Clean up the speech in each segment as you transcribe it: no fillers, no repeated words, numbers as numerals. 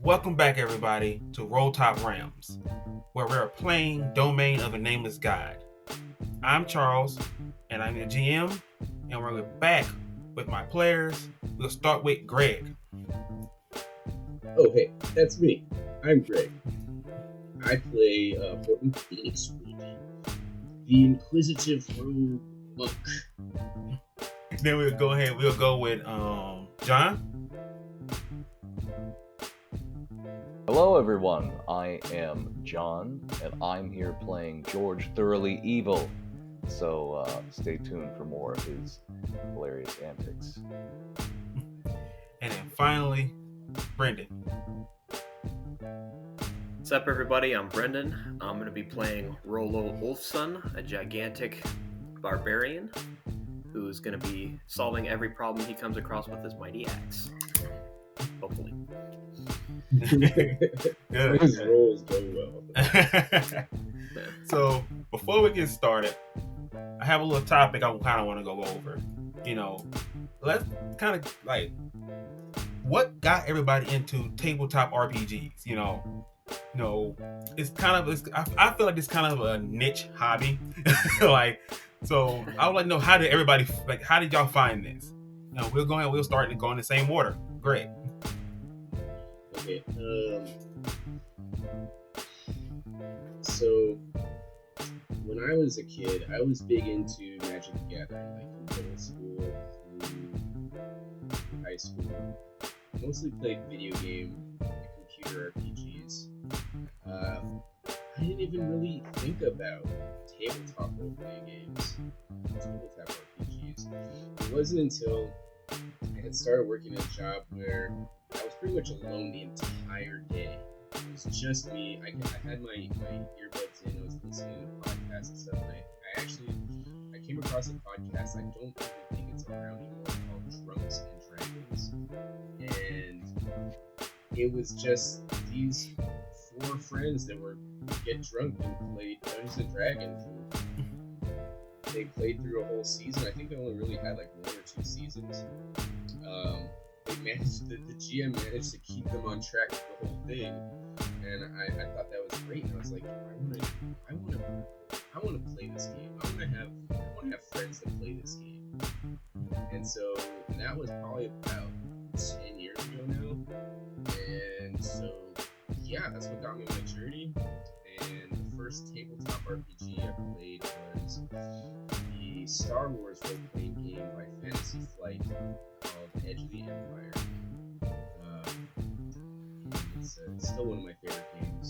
Welcome back, everybody, to Rolltop Rams, where we're playing Domain of a Nameless God. I'm Charles, and I'm your GM, and we're back with my players. We'll start with Greg. Oh, hey, that's me. I'm Greg. I play Horton Phoenixwood, the inquisitive rogue monk. Then we'll go with John. Hello everyone, I am John, and I'm here playing George Thoroly'Evil. So stay tuned for more of his hilarious antics. And then finally, Brendan. What's up, everybody? I'm Brendan. I'm going to be playing Rollo Ulfson, a gigantic barbarian who's going to be solving every problem he comes across with his mighty axe. Hopefully. His rolls go well. So, before we get started, I have a little topic I kind of want to go over. Let's kind of like what got everybody into tabletop RPGs. It's kind of I feel like it's kind of a niche hobby. So I would like to know how did y'all find this? We'll start and go in the same order. Great. Okay. So when I was a kid, I was big into Magic the Gathering, like from middle school through high school. I mostly played video game and computer RPGs. I didn't even really think about tabletop role-playing games, tabletop RPGs. It wasn't until I had started working at a job where I was pretty much alone the entire day. It was just me. I had my earbuds in. I was listening to podcasts and stuff. And I came across a podcast. I don't even think it's around anymore, called Drunks and Dragons. And it was just these 4 friends that would get drunk and play Dungeons and Dragons. And they played through a whole season. I think they only really had like 1 or 2 seasons. The GM managed to keep them on track for the whole thing, and I thought that was great. And I was like, I want to play this game. I want to have friends that play this game. And so that was probably about 10 years ago now. And so yeah, that's what got me on my journey. And the first tabletop RPG I played was the Star Wars role-playing game by Fantasy Flight called Edge of the Empire. It's still one of my favorite games.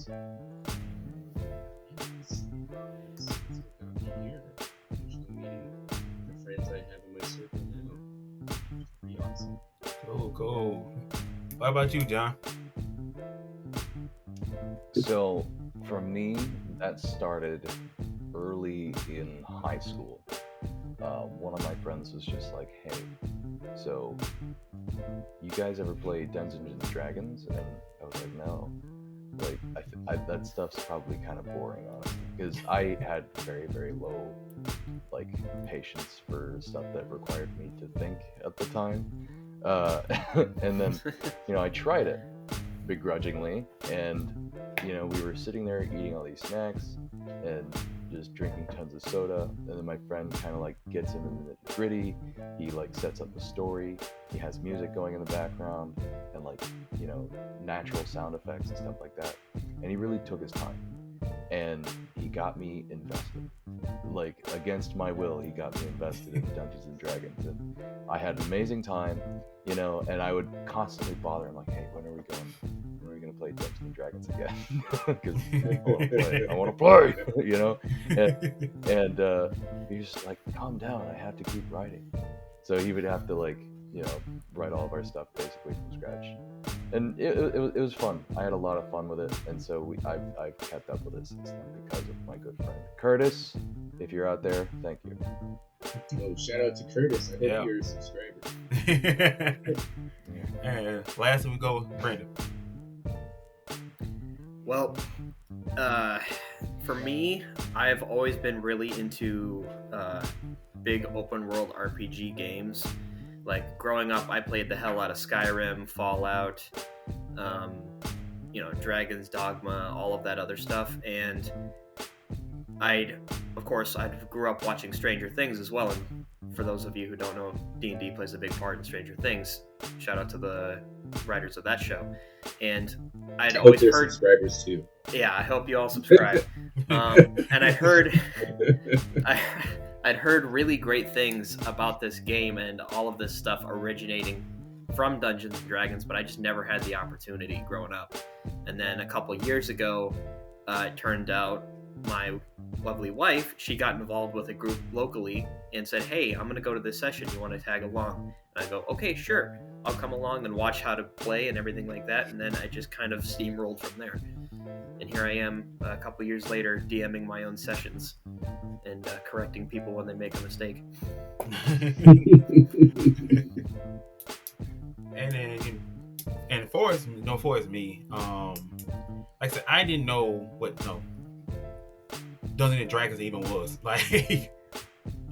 It's what got me here. Actually meeting the friends I have in my circle now. It's pretty awesome. Cool. What about you, John? So for me, that started early in high school. One of my friends was just like, hey, so you guys ever play Dungeons and Dragons? And I was like, no. Like, that stuff's probably kind of boring, honestly, because I had very, very low, patience for stuff that required me to think at the time. And then, I tried it begrudgingly, and, we were sitting there eating all these snacks and just drinking tons of soda, and then my friend kind of gets into the gritty. He sets up the story. He has music going in the background and natural sound effects and stuff like that. And he really took his time, and he got me invested. Against my will, he got me invested in Dungeons and Dragons, and I had an amazing time, and I would constantly bother him hey, when are we going to play Dungeons and Dragons again? Because I want to play, and he's just calm down, I have to keep writing. So he would have to write all of our stuff basically from scratch, and it was fun. I had a lot of fun with it, and so I've kept up with it since then because of my good friend Curtis. If you're out there, thank you. Oh, shout out to Curtis. I hope you're a subscriber. And lastly, we go with Brandon. Well, for me, I've always been really into big open world RPG games. Growing up, I played the hell out of Skyrim, Fallout, Dragon's Dogma, all of that other stuff. And of course, I grew up watching Stranger Things as well. And for those of you who don't know, D&D plays a big part in Stranger Things. Shout out to the writers of that show. And I'd I hope always there's heard, subscribers too. yeah, I hope you all subscribe. And I'd heard, I'd heard really great things about this game and all of this stuff originating from Dungeons and Dragons, but I just never had the opportunity growing up. And then a couple years ago, it turned out my lovely wife, she got involved with a group locally and said, "Hey, I'm going to go to this session. You want to tag along?" And I go, "Okay, sure. I'll come along and watch how to play and everything like that." And then I just kind of steamrolled from there. And here I am a couple years later DMing my own sessions and correcting people when they make a mistake. And for me, like I said, I didn't know what Dungeons and Dragons even was. Like, he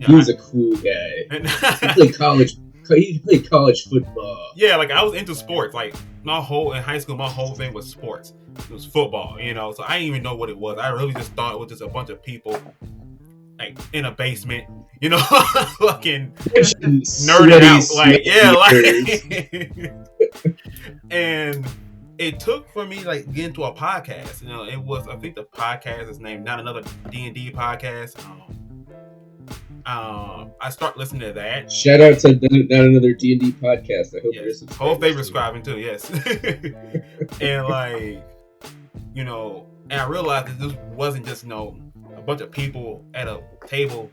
was a cool guy. He played college football. Yeah, like I was into sports. Like in high school, my whole thing was sports. It was football, So I didn't even know what it was. I really just thought it was just a bunch of people like in a basement, fucking nerding out. Like, yeah, like and it took for me like getting to a podcast. It was, I think the podcast is named Not Another D&D Podcast. I start listening to that. Shout out to Not Another D&D Podcast. I hope they're subscribing. Hope they're subscribing too. Yes. And like, and I realized that this wasn't just a bunch of people at a table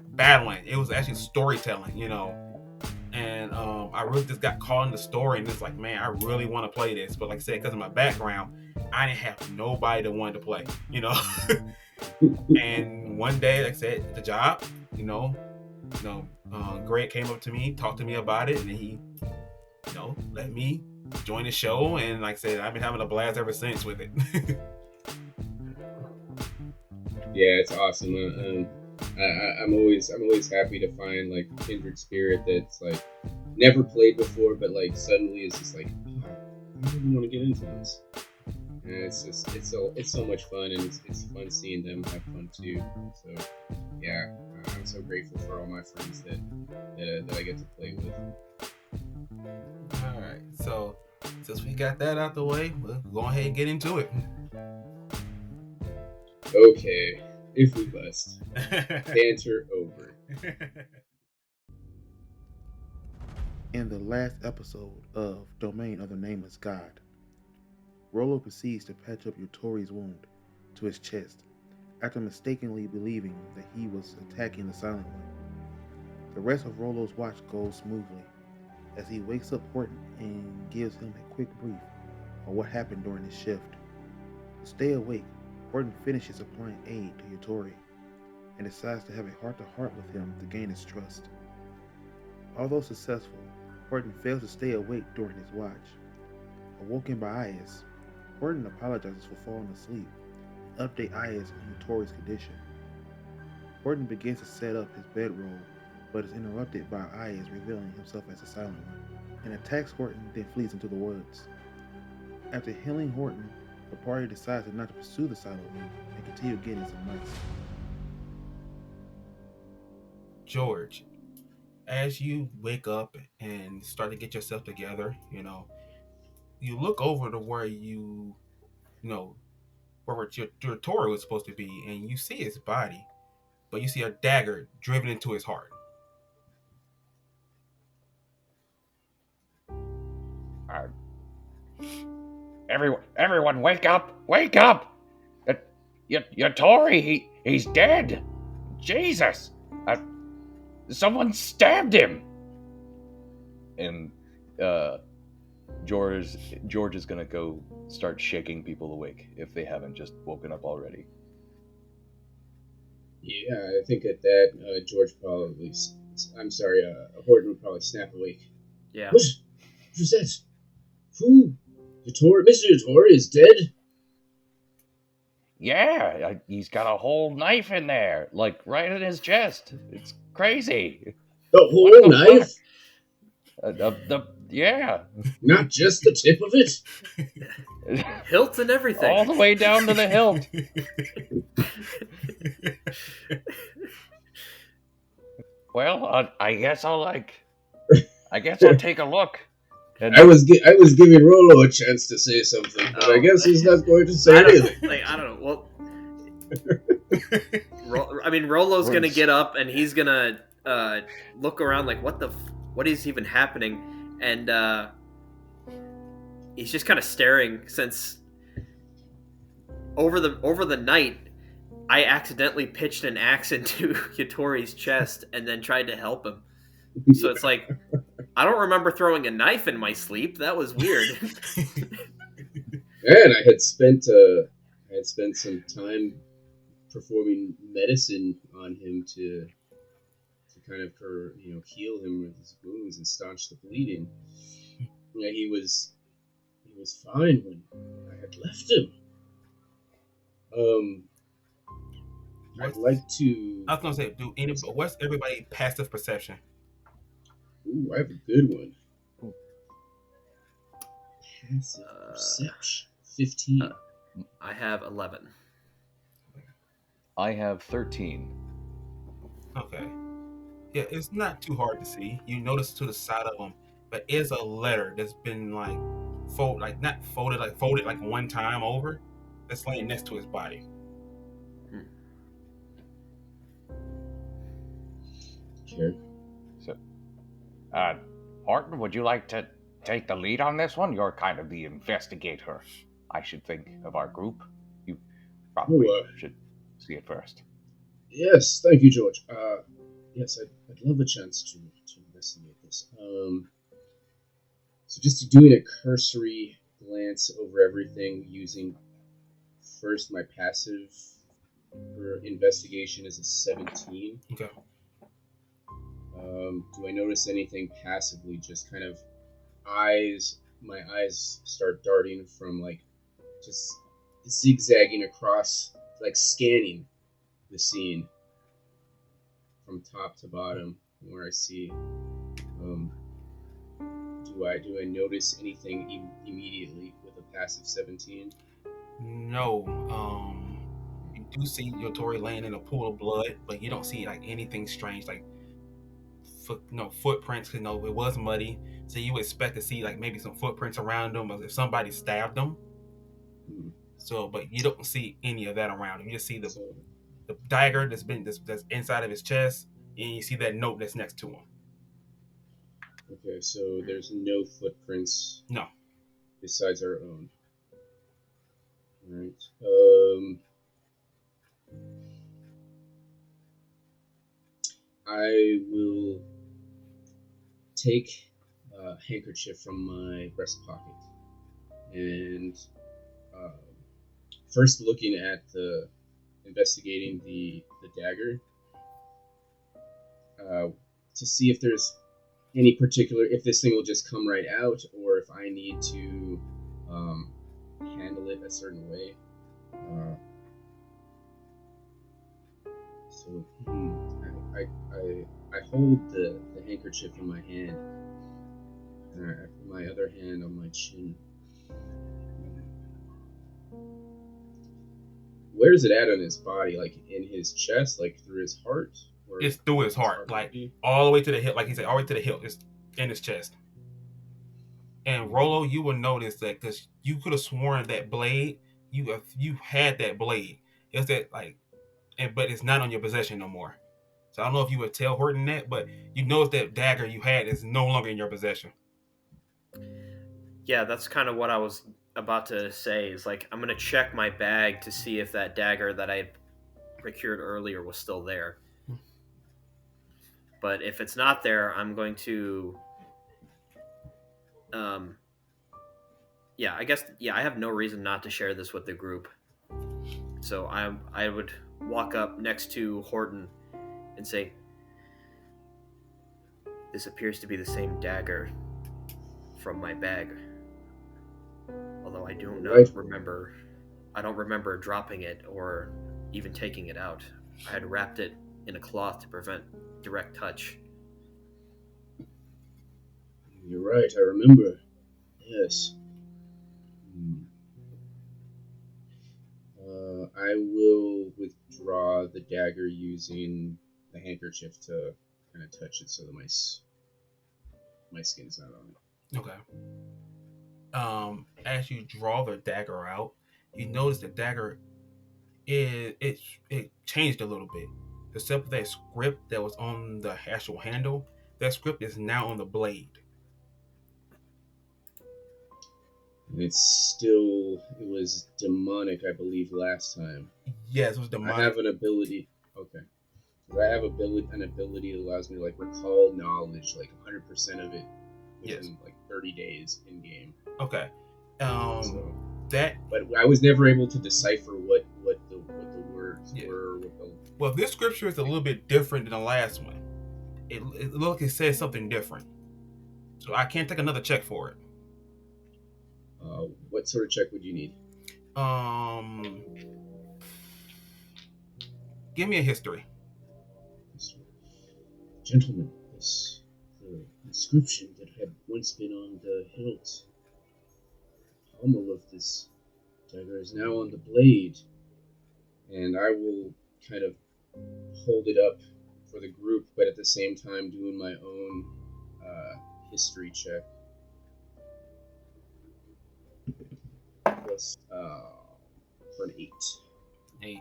battling. It was actually storytelling. And I really just got caught in the story, and it's like, man, I really want to play this. But like I said, because of my background, I didn't have nobody that wanted to play, And one day, like I said, at the job, Greg came up to me, talked to me about it, and then he, let me join the show. And like I said, I've been having a blast ever since with it. Yeah, it's awesome. I'm always happy to find like a kindred spirit that's like never played before, but like suddenly it's just like, oh, I really want to get into this. And it's so much fun, and it's fun seeing them have fun too. So yeah, I'm so grateful for all my friends that I get to play with. All right, so since we got that out the way, we'll go ahead and get into it. Okay, if we must. Banter over. In the last episode of Domain of the Nameless God, Rollo proceeds to patch up Yutori's wound to his chest after mistakenly believing that he was attacking the Silent One. The rest of Rollo's watch goes smoothly as he wakes up Horton and gives him a quick brief on what happened during his shift. To stay awake, Horton finishes applying aid to Yutori and decides to have a heart-to-heart with him to gain his trust. Although successful, Horton fails to stay awake during his watch. Awoken by Ayas, Horton apologizes for falling asleep and updates Ayas on Yutori's condition. Horton begins to set up his bedroll, but is interrupted by Ayas revealing himself as the Silent One, and attacks Horton, then flees into the woods. After healing Horton, the party decides not to pursue the Silent One and continue getting some rest. George, as you wake up and start to get yourself together, you look over to where where your Toro was supposed to be, and you see his body, but you see a dagger driven into his heart. Everyone, wake up! Wake up! Tori, he's dead. Jesus! Someone stabbed him. And George is gonna go start shaking people awake if they haven't just woken up already. Yeah, I think at that, George probably... Horton would probably snap awake. Yeah. What's that? Who? Mr. Yutori is dead? Yeah, he's got a whole knife in there, like right in his chest. It's crazy. The whole knife? Yeah, Not just the tip of it. Hilts and everything. all the way down to the hilt. Well, I guess I'll take a look. And I was giving Rollo a chance to say something, but I guess he's not going to say anything. I don't know. Well, Rollo's gonna get up and he's gonna look around like, what is even happening? And he's just kind of staring since over the night I accidentally pitched an axe into Yatori's chest and then tried to help him. So it's like, I don't remember throwing a knife in my sleep. That was weird. And I had spent some time performing medicine on him to kind of heal him with his wounds and staunch the bleeding. Yeah, he was fine when I had left him. I'd like to. I was gonna say, what's everybody passive perception? Ooh, I have a good one. Passive perception. 15. I have 11. I have 13. Okay. Yeah, it's not too hard to see. You notice to the side of him, but is a letter that's been folded like one time over. That's laying next to his body. Okay. So, Horton, would you like to take the lead on this one? You're kind of the investigator, I should think, of our group. You probably should see it first. Yes, thank you, George. Yes, I'd love a chance to investigate this. So just doing a cursory glance over everything using first my passive for investigation is a 17. Okay. Do I notice anything passively? Just kind of my eyes start darting from just zigzagging across, scanning the scene from top to bottom, where I see. Do I notice anything immediately with a passive 17? No. You do see Yatori laying in a pool of blood, but you don't see anything strange, footprints. Because it was muddy, so you would expect to see maybe some footprints around him, as if somebody stabbed him. So, but you don't see any of that around him. You just see the dagger that's inside of his chest, and you see that note that's next to him. Okay, so there's no footprints. No. Besides our own. Alright. I will take a handkerchief from my breast pocket and first looking at investigating the dagger to see if there's any particular, if this thing will just come right out or if I need to handle it a certain way. So I hold the handkerchief in my hand, and I put my other hand on my chin. Where is it at on his body? In his chest, through his heart? Or it's through his heart, all the way to the hilt. Like he said, all the way to the hilt. It's in his chest. And Rollo, you will notice that because you could have sworn that blade, you had that blade. It's that but it's not on your possession no more. So I don't know if you would tell Horton that, but you notice that dagger you had is no longer in your possession. Yeah, that's kind of what I was about to say. Is I'm gonna check my bag to see if that dagger that I procured earlier was still there. But if it's not there, I'm going to I have no reason not to share this with the group. So I would walk up next to Horton and say, "This appears to be the same dagger from my bag. Although I don't remember dropping it or even taking it out. I had wrapped it in a cloth to prevent direct touch." You're right, I remember. Yes. Hmm. I will withdraw the dagger using the handkerchief to kind of touch it so that my skin's not on it. Okay. As you draw the dagger out, you notice the dagger it changed a little bit. Except that script that was on the actual handle, that script is now on the blade. And it was demonic, I believe, last time. Yes, it was I demonic. have an ability. Okay. I have an ability that allows me to like recall knowledge, like 100% of it within like 30 days in game. Okay. So, that. But I was never able to decipher what the words were. Well, this scripture is a little bit different than the last one. It says something different. So I can't take another check for it. What sort of check would you need? Give me a history. Gentlemen, the inscription that had once been on the hilt, pommel of this dagger, is now on the blade. And I will kind of hold it up for the group, but at the same time doing my own history check. Plus, for an 8. 8.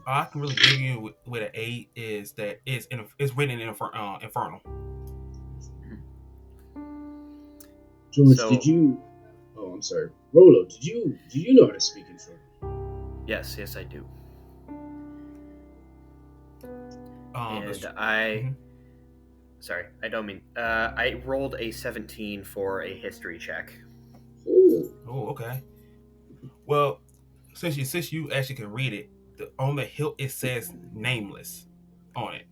I can really give you with an 8 is that it's written in Infernal. George, did you? Oh, I'm sorry, Rollo. Did you know how to speak Infernal? Yes, I do. Sorry, I don't mean. I rolled a 17 for a history check. Oh, okay. Well, since you actually can read it, on the hilt it says Nameless on it,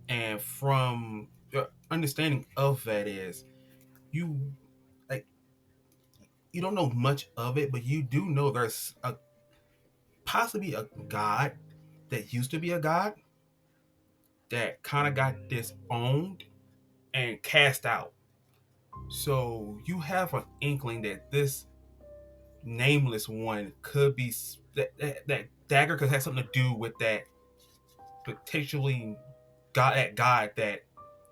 and from your understanding of that is you don't know much of it, but you do know there's possibly a god that used to be a god that kind of got disowned and cast out. So you have an inkling that this Nameless one could be that dagger could have something to do with that potentially god that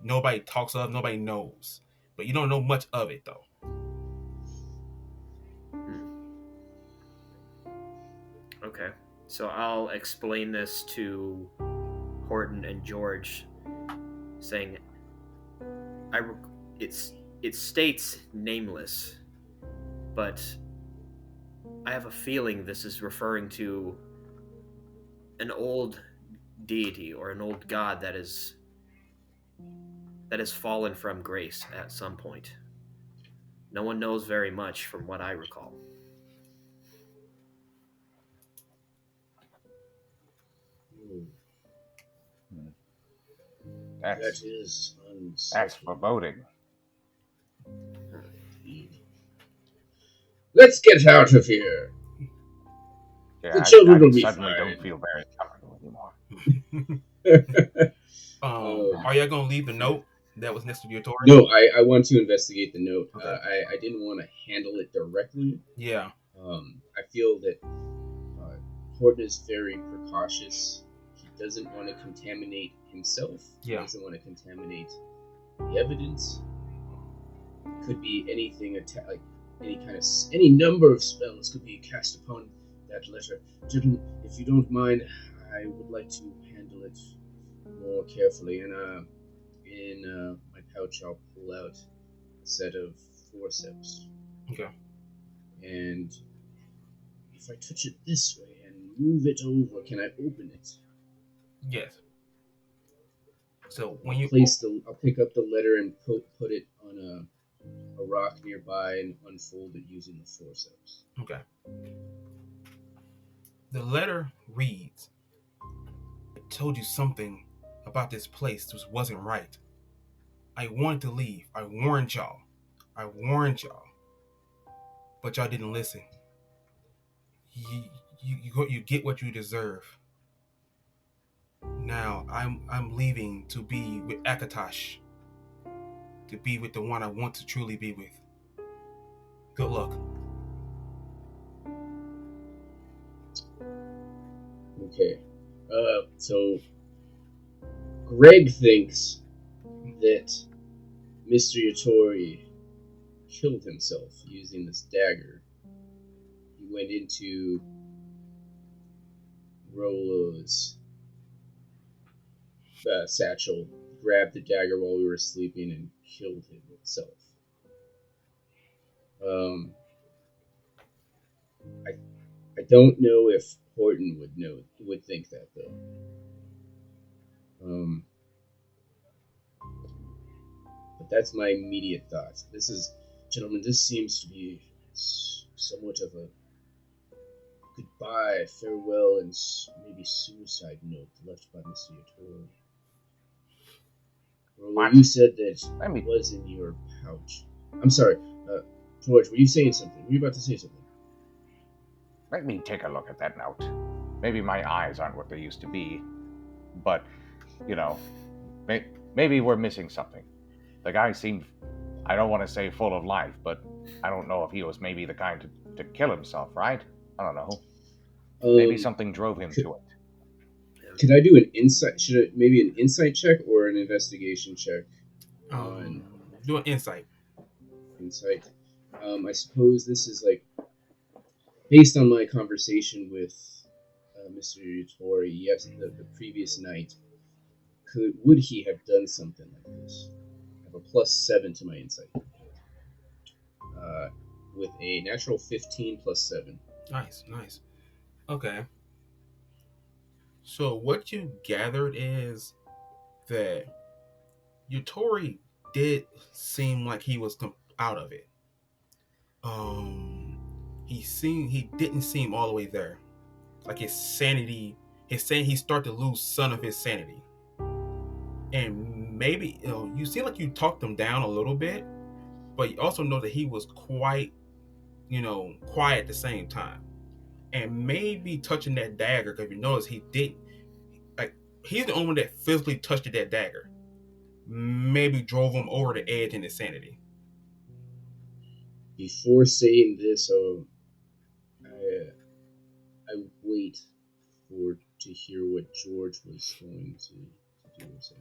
nobody talks of, nobody knows, but you don't know much of it though. Okay, so I'll explain this to Horton and George, saying, it states Nameless, but I have a feeling this is referring to an old deity or an old god that has fallen from grace at some point. No one knows very much from what I recall. That's foreboding. Let's get out of here. Yeah, the children will be suddenly fine. Don't feel very comfortable anymore. Are y'all gonna leave the note that was next to your Tory? No, I want to investigate the note. Okay. I didn't want to handle it directly. Yeah. I feel that Horton is very precautious. He doesn't want to contaminate himself. Yeah. He doesn't want to contaminate the evidence. It could be anything, like any number of spells could be cast upon that letter. Gentlemen, if you don't mind, I would like to handle it more carefully. And in my pouch, I'll pull out a set of forceps. Okay. And if I touch it this way and move it over, can I open it? Yes. So when you I'll pick up the letter and put it on a rock nearby and unfold it using the forceps. Okay. The letter reads, "I told you something about this place that wasn't right. I wanted to leave. I warned y'all. But y'all didn't listen. You get what you deserve. Now I'm leaving to be with Akatosh. to be with the one I want to truly be with. Good luck. Okay. So Greg thinks that Mr. Yatori killed himself using this dagger. He went into Rollo's satchel, grabbed the dagger while we were sleeping, and killed himself. I don't know if Horton would think that though. But that's my immediate thoughts. Gentlemen, this seems to be somewhat of a goodbye, farewell, and maybe suicide note left by Mr. Yatori. Rollo, you said that it was in your pouch. I'm sorry, George, were you saying something? Were you about to say something? Let me take a look at that note. Maybe my eyes aren't what they used to be, but, maybe we're missing something. The guy seemed, I don't want to say full of life, but I don't know if he was maybe the kind to kill himself, right? I don't know. Maybe something drove him to it. Could I do an insight? Maybe an insight check or an investigation check? Do an insight. Insight. I suppose this is like based on my conversation with Mr. Yatori. Yes, the previous night. Would he have done something like this? I have a +7 to my insight. With a natural 15 +7. Nice. Okay. So what you gathered is that Yatori did seem like he was out of it. He didn't seem all the way there. Like he started to lose some of his sanity. And maybe you seem like you talked him down a little bit, but you also know that he was quite, quiet at the same time. And maybe touching that dagger, because you notice he didn't, like, he's the only one that physically touched that dagger. Maybe drove him over the edge in insanity. Before saying this, I wait to hear what George was going to do or say.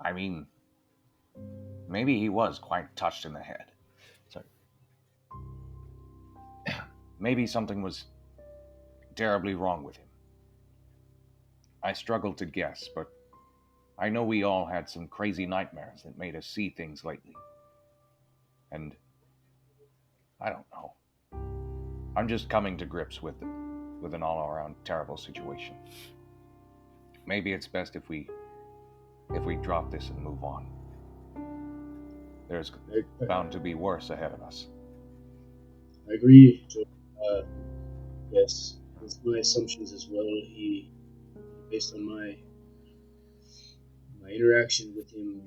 I mean, maybe he was quite touched in the head. Sorry. Maybe something was terribly wrong with him. I struggle to guess, but I know we all had some crazy nightmares that made us see things lately. And I don't know. I'm just coming to grips with an all-around terrible situation. Maybe it's best if we drop this and move on. There's bound to be worse ahead of us. I agree, George. Yes, that's my assumptions as well. Based on my interaction with him,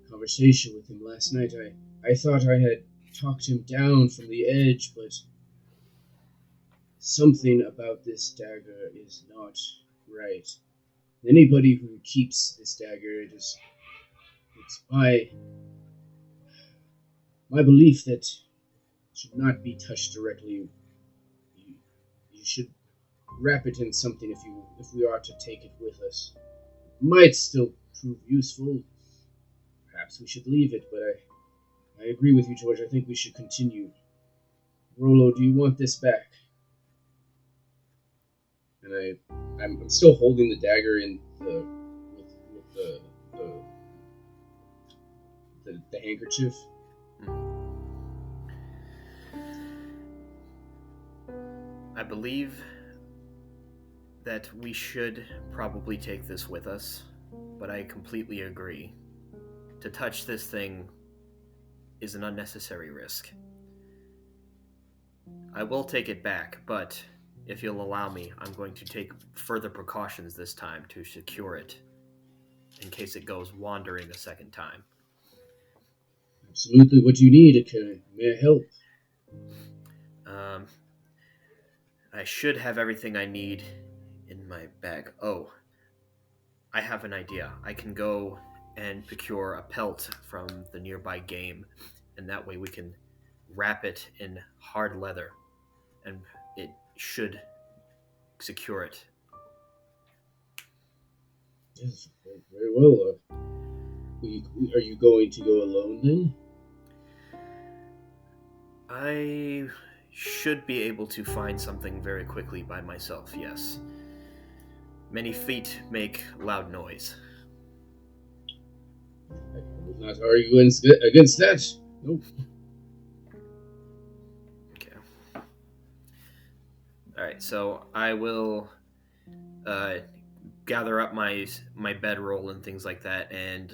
conversation with him last night, I thought I had talked him down from the edge, but something about this dagger is not right. Anybody who keeps this dagger, it's my belief that it should not be touched directly. You should wrap it in something if we are to take it with us. It might still prove useful. Perhaps we should leave it, but I agree with you, George. I think we should continue. Rollo, do you want this back? And I'm still holding the dagger in the handkerchief. I believe that we should probably take this with us, but I completely agree. To touch this thing is an unnecessary risk. I will take it back, but if you'll allow me, I'm going to take further precautions this time to secure it in case it goes wandering a second time. Absolutely. What do you need? May I help? I should have everything I need in my bag. Oh, I have an idea. I can go and procure a pelt from the nearby game, and that way we can wrap it in hard leather, and it should secure it. Yes, very well. Are you going to go alone then? I should be able to find something very quickly by myself, yes. Many feet make loud noise. I will not argue against that. Nope. Okay. Alright, so I will gather up my bedroll and things like that and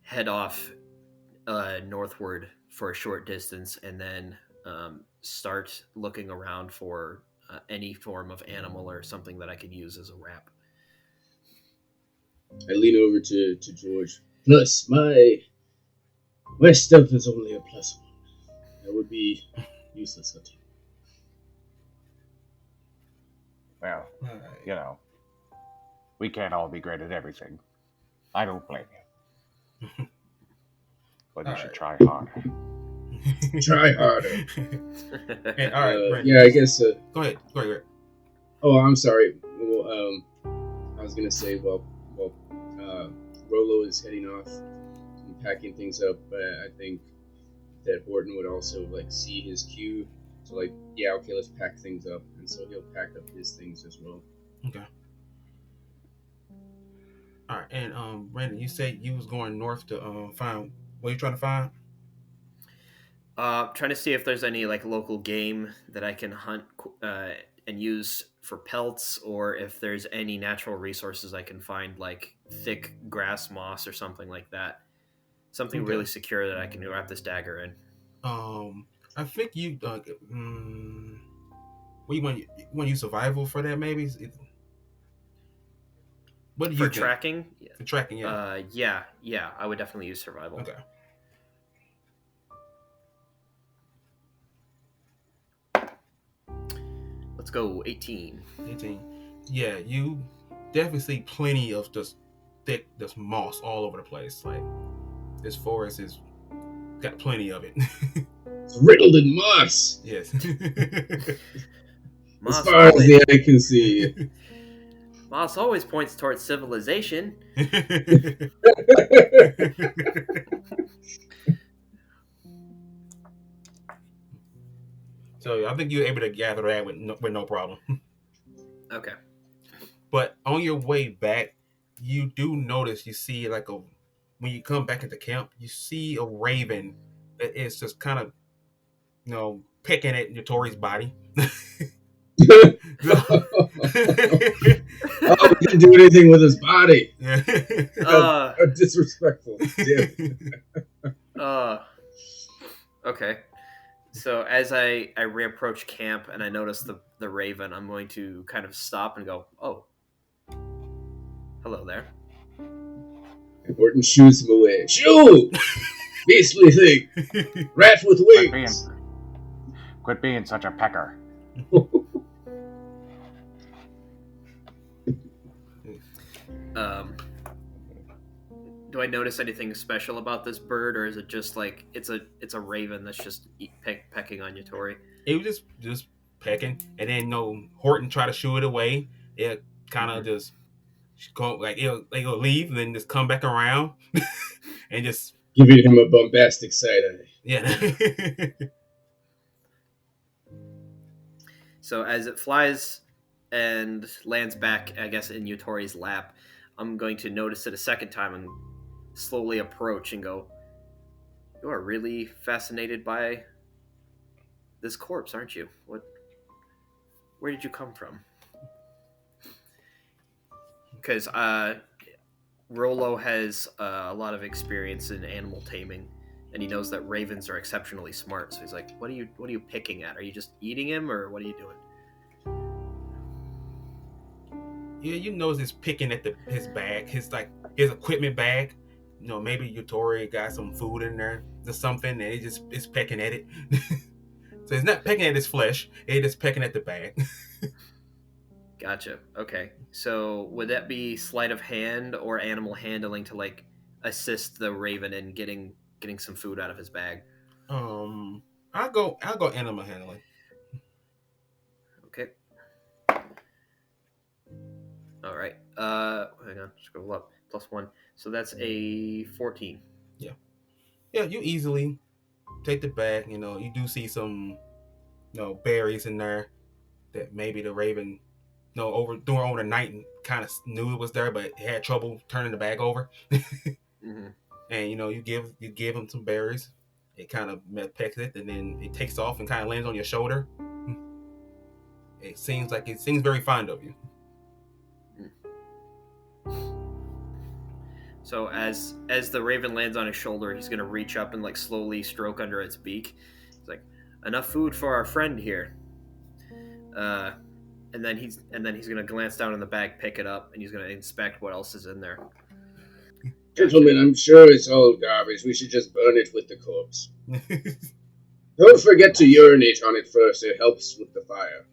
head off northward for a short distance, and then start looking around for any form of animal or something that I could use as a wrap. I lean over to George. Plus, my stuff is only a plus one. That would be useless hunting. Well, you know, we can't all be great at everything. I don't blame you. But you should try harder. Try harder. And, all right, Brandon. Yeah, I guess. Go ahead. Oh, I'm sorry. Well, I was gonna say, Rollo is heading off and packing things up, but I think that Horton would also see his cue. So okay, let's pack things up, and so he'll pack up his things as well. Okay. All right, and Brandon, you said you was going north to find what are you trying to find? Trying to see if there's any local game that I can hunt and use for pelts, or if there's any natural resources I can find, like thick grass moss or something like that. Something really secure that I can wrap this dagger in. I think you what you want to use survival for that, maybe? What do you for think? Tracking? For tracking, yeah. Yeah, I would definitely use survival. Okay. Let's go 18. 18. Yeah, you definitely see plenty of just thick, just moss all over the place. Like, this forest is got plenty of it. It's riddled in moss. Yes. As far as the eye can see. Moss always points towards civilization. So I think you're able to gather that with no problem. Okay. But on your way back, you do notice you see when you come back into camp, you see a raven that is just kind of pecking at Notori's body. Oh, he didn't do anything with his body. How disrespectful. Okay. So as I reapproach camp and I notice the raven, I'm going to kind of stop and go, "Oh, hello there." And Horton shoos him away. Shoo! Beastly thing! Rat with wings! Quit being such a pecker. Do I notice anything special about this bird, or is it just it's a raven that's just pecking on Yatori? It was just pecking, and then Horton tried to shoo it away. It kind of just go it'll leave, and then just come back around, and just giving him a bombastic side eye. Yeah. So as it flies and lands back, I guess, in Yatori's lap, I'm going to notice it a second time and slowly approach and go, "You are really fascinated by this corpse, aren't you? Where did you come from?" Because Rollo has a lot of experience in animal taming, and he knows that ravens are exceptionally smart. So he's like, "What are you picking at? Are you just eating him, or what are you doing?" Yeah, you notice it's picking at his bag, his equipment bag. Maybe Yatori got some food in there or something, and it's pecking at it. So it's not pecking at his flesh; it's just pecking at the bag. Gotcha. Okay. So would that be sleight of hand or animal handling to like assist the raven in getting some food out of his bag? I'll go animal handling. Okay. All right. Hang on. Scroll up. +1. So that's a 14. Yeah, you easily take the bag. You do see some berries in there that maybe the raven during the night and kind of knew it was there, but it had trouble turning the bag over. Mm-hmm. And you give him some berries. It kind of pecks it, and then it takes off and kind of lands on your shoulder. It seems very fond of you. So as the raven lands on his shoulder, he's gonna reach up and like slowly stroke under its beak. He's like, "Enough food for our friend here." And then he's gonna glance down in the bag, pick it up, and he's gonna inspect what else is in there. Gentlemen, I'm sure it's all garbage. We should just burn it with the corpse. Don't forget to urinate on it first. It helps with the fire.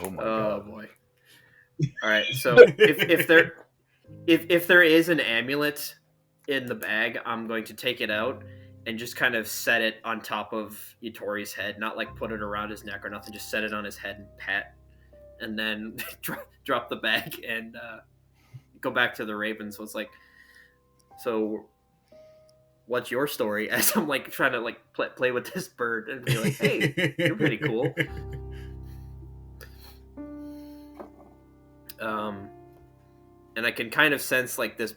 Oh my Oh god. boy! All right, so if there is an amulet in the bag, I'm going to take it out and just kind of set it on top of Yatori's head, not like put it around his neck or nothing. Just set it on his head and pat, and then drop the bag and go back to the raven. So it's like, so what's your story? As I'm like trying to like play with this bird and be like, hey, you're pretty cool. And I can kind of sense like this.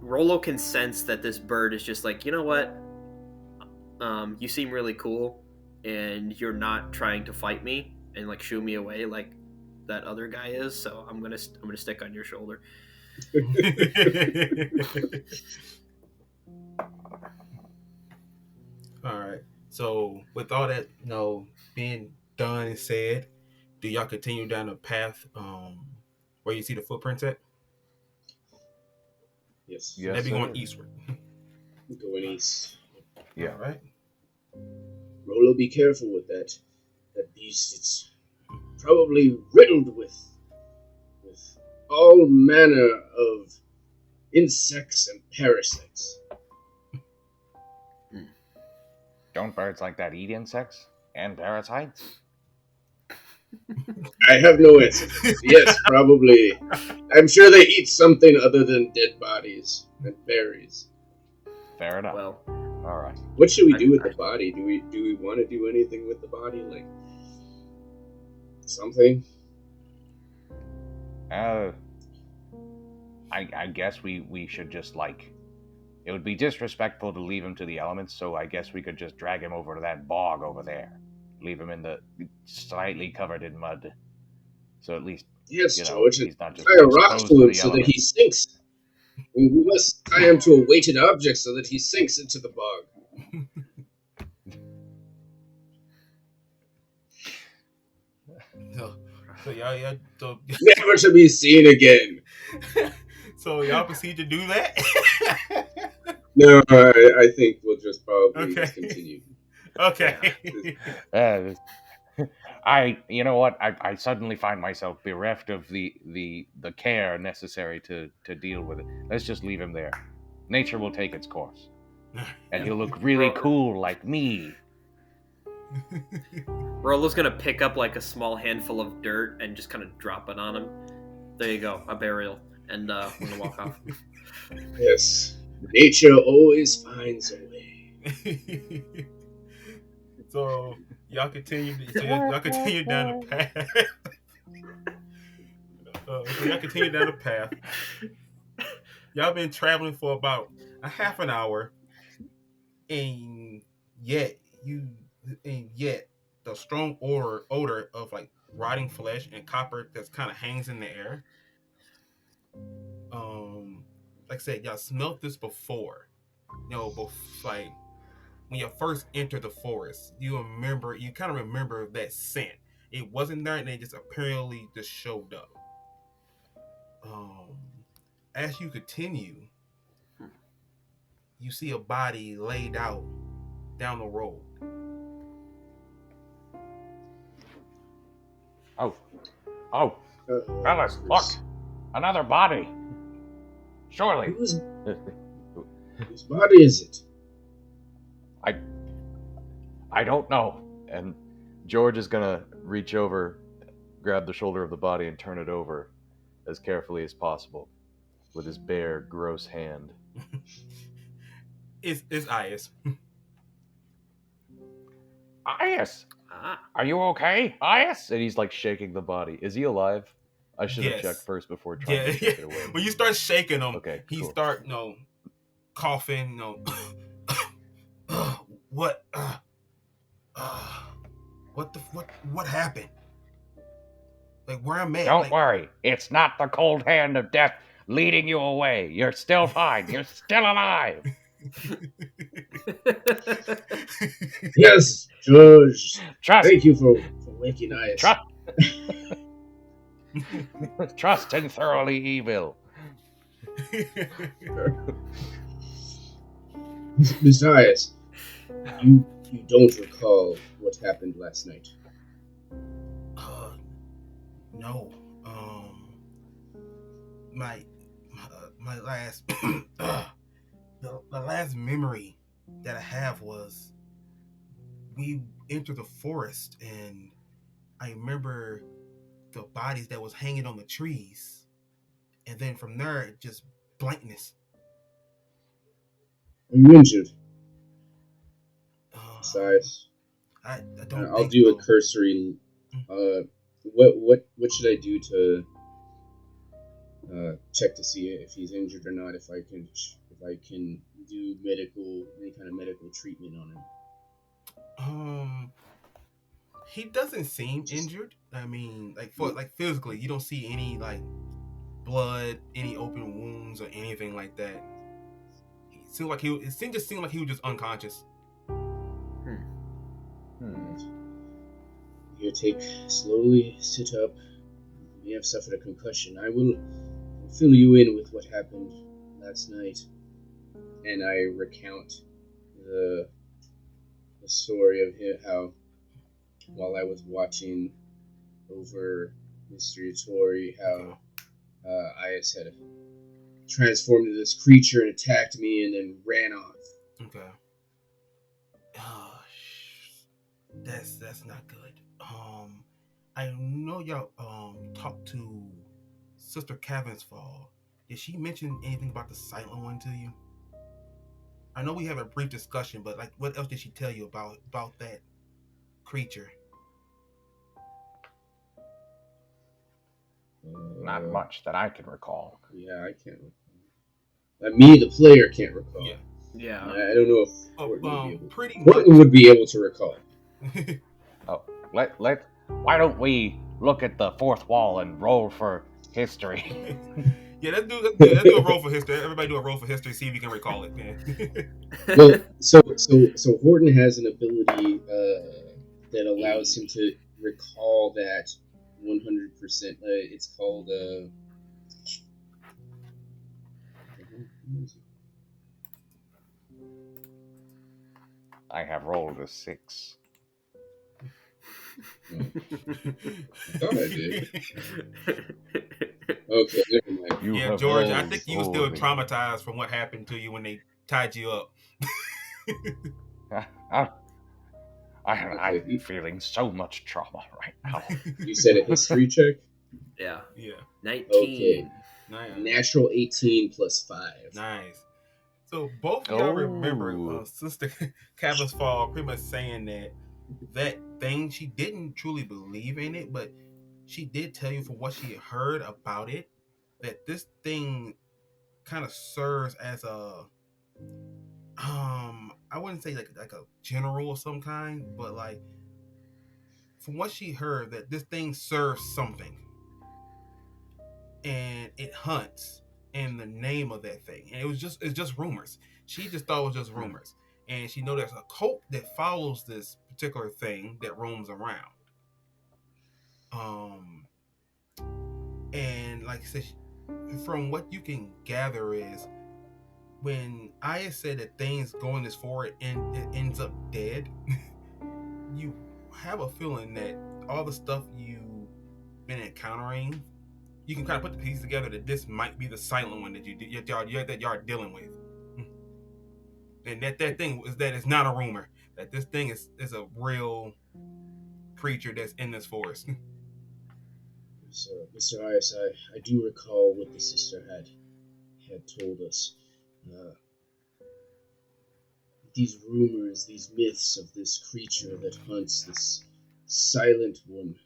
Rollo can sense that this bird is just like, you know what? You seem really cool, and you're not trying to fight me and like shoo me away like that other guy is. So I'm gonna stick on your shoulder. All right. So with all that, being done and said, do y'all continue down the path where you see the footprints at? Yes. Yes, Maybe sir. going eastward. Going east. Yeah. All right. Rollo, be careful with that beast. It's probably riddled with all manner of insects and parasites. Don't birds like that eat insects and parasites? I have no answer. Yes, probably. I'm sure they eat something other than dead bodies and berries. Fair enough. Well, All right. What should we do with the body? Do we want to do anything with the body? Like something? I guess we should just like. It would be disrespectful to leave him to the elements, so I guess we could just drag him over to that bog over there. Leave him in the slightly covered in mud. So at least, Yes, you know, George. he's not just Tie a rock exposed to to him the so that elements. he sinks. And we must tie him to a weighted object so that he sinks into the bog. So y'all Never to be seen again. so y'all proceed to do that? No, I think we'll just probably Okay. continue. Okay. You know what? I suddenly find myself bereft of the care necessary to deal with it. Let's just leave him there. Nature will take its course, and he'll look really cool like me. Rollo's gonna pick up like a small handful of dirt and just kind of drop it on him. There you go, a burial, and we're gonna walk off. Yes. Nature always finds a way. So y'all continue down the path. So y'all continue down the path. Y'all been traveling for about a half an hour, and yet the strong odor of like rotting flesh and copper that's kind of hangs in the air. Like I said, y'all smelt this before. Like when you first enter the forest, you kind of remember that scent. It wasn't there, and it just apparently just showed up. As you continue, you see a body laid out down the road. Oh, fellas, look! Another body! Surely. Whose body is it? I don't know. And George is gonna reach over, grab the shoulder of the body, and turn it over as carefully as possible with his bare, gross hand. It's Ias. Ias! Ah, Are you okay? Ias? And he's like shaking the body. Is he alive? I should have Yes. checked first before trying to shake it away. When you start shaking him, Okay, he cool. start coughing. What? What happened? Like where I'm at? Don't worry. It's not the cold hand of death leading you away. You're still fine. You're still alive. Yes, George. Trust. Thank you for waking Ias. Trust in Thoroly'Evil. Mr. Ias, you don't recall what happened last night? No. My last the last memory that I have was we entered the forest and I remember the bodies that was hanging on the trees, and then from there it just blankness. Are you injured? Besides, I don't. I'll do a cursory. What should I do to check to see if he's injured or not? If I can do any kind of medical treatment on him. He doesn't seem injured. I mean, like physically, you don't see any like blood, any open wounds or anything like that. It seemed like he was just unconscious. You slowly sit up. You may have suffered a concussion. I will fill you in with what happened last night, and I recount the story of how while I was watching over Mystery Tori, how Ias had transformed into this creature and attacked me and then ran off. Okay. That's not good. I know y'all talked to Sister Cavan's Fall. Did she mention anything about the Silent One to you? I know we have a brief discussion, but like, what else did she tell you about that creature? Not much that I can recall. Yeah, I can't recall. Me, the player, can't recall. Yeah. I don't know if Horton would be able to recall. Why don't we look at the fourth wall and roll for history? Yeah, let's do a roll for history. Everybody do a roll for history. See if you can recall it, man. Well, so Horton has an ability that allows him to recall that 100%. It's called. I have rolled a 6. I thought I did. Okay, never mind. Yeah, George, I think you were still traumatized from what happened to you when they tied you up. I'm feeling so much trauma right now. You said a history check? Yeah. 19. Okay. Natural 18 plus 5. Nice. So both of y'all remember Sister Cavan's Fall pretty much saying that thing, she didn't truly believe in it, but she did tell you from what she had heard about it that this thing kind of serves as a I wouldn't say like a general of some kind, but like from what she heard that this thing serves something and it hunts in the name of that thing, and it's just rumors. She just thought it was just rumors, and she know there's a cult that follows this particular thing that roams around. And like I said, from what you can gather is when Aya said that things going this forward and it ends up dead, you have a feeling that all the stuff you been encountering, you can kind of put the pieces together that this might be the silent one that y'all are dealing with, and that thing is that it's not a rumor. That this thing is a real creature that's in this forest. So, Mr. Ice, I do recall what the sister had told us. These rumors, these myths of this creature that hunts, this silent one,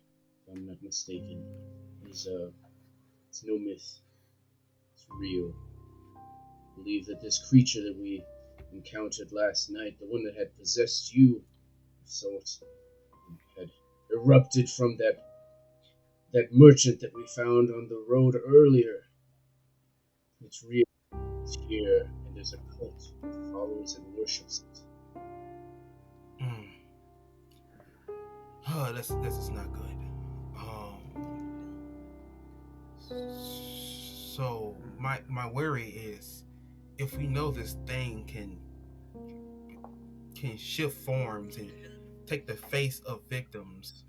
if I'm not mistaken, is it's no myth. It's real. I believe that this creature that we encountered last night, the one that had possessed you, had erupted from that merchant that we found on the road earlier. It's real. It's here, and there's a cult that follows and worships it. Oh, this is not good. So my worry is, if we know this thing can shift forms and take the face of victims,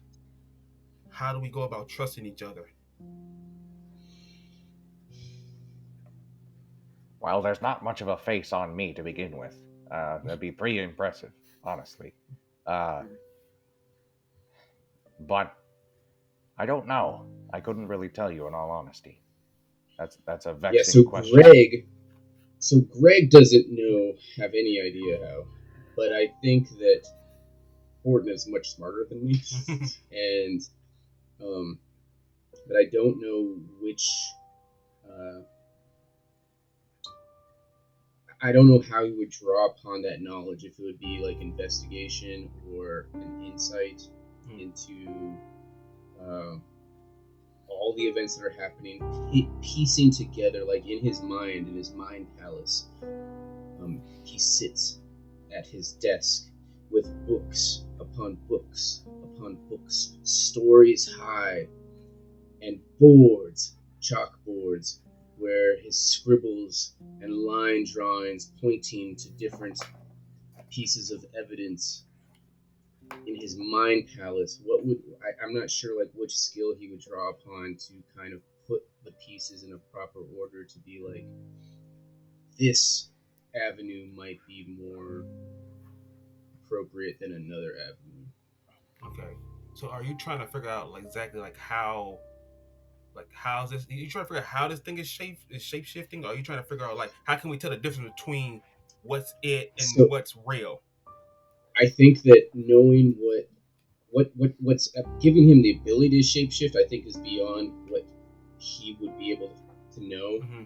how do we go about trusting each other? Well, there's not much of a face on me to begin with. That'd be pretty impressive, honestly. But I don't know. I couldn't really tell you in all honesty. That's a vexing question. So Greg doesn't have any idea how, but I think that Horton is much smarter than me, and but I don't know which. I don't know how you would draw upon that knowledge, if it would be like investigation or an insight into all the events that are happening, piecing together, like in his mind palace. He sits at his desk with books upon books upon books, stories high, and boards, chalkboards, where his scribbles and line drawings pointing to different pieces of evidence in his mind palace. I'm not sure like which skill he would draw upon to kind of put the pieces in a proper order to be like, this avenue might be more appropriate than another avenue. Okay, so are you trying to figure out like exactly like how's this? Are you trying to figure out how this thing is shape shifting? Or are you trying to figure out like how can we tell the difference between what's it and what's real? I think that knowing what's giving him the ability to shapeshift, I think, is beyond what he would be able to know. Mm-hmm.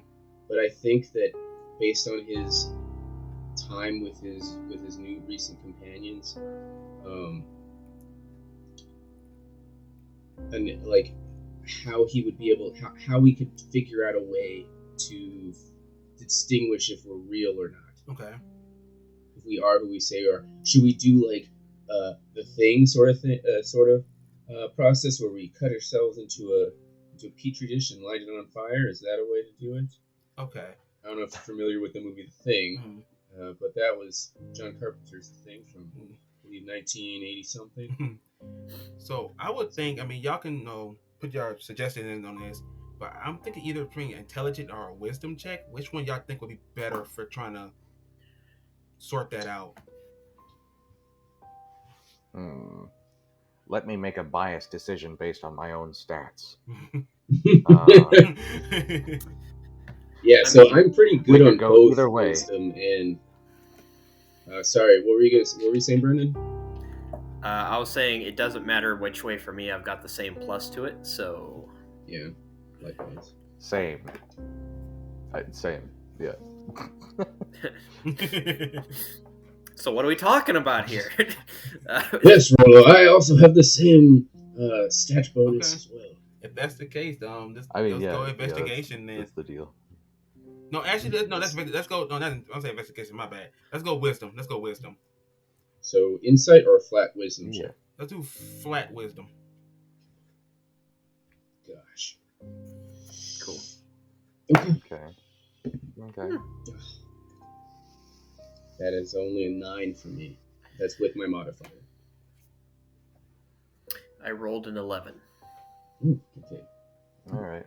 But I think that based on his time with his new recent companions, and like how he would be able, how we could figure out a way to distinguish if we're real or not. Okay. If we are who we say we are, should we do like the thing sort of process where we cut ourselves into a petri dish and light it on fire? Is that a way to do it? Okay. I don't know if you're familiar with the movie The Thing, but that was John Carpenter's The Thing from, I believe, 1980 something. So I would think, I mean, y'all can put your suggestions on this, but I'm thinking either between intelligent or a wisdom check. Which one y'all think would be better for trying to sort that out? Let me make a biased decision based on my own stats. Yeah, so I'm pretty good on both wisdom and. Sorry, what were you saying, Brendan? I was saying it doesn't matter which way for me. I've got the same plus to it, so. Yeah, likewise. Same. Yeah. So what are we talking about here? Yes, Rollo. I also have the same stat bonus as well. If that's the case, let's go investigation then. That's the deal. No, actually, let's go. No, I'll say investigation. My bad. Let's go wisdom. So insight or a flat wisdom check? Let's do flat wisdom. Gosh. Cool. Okay. That is only a 9 for me. That's with my modifier. I rolled an 11. Okay. All right.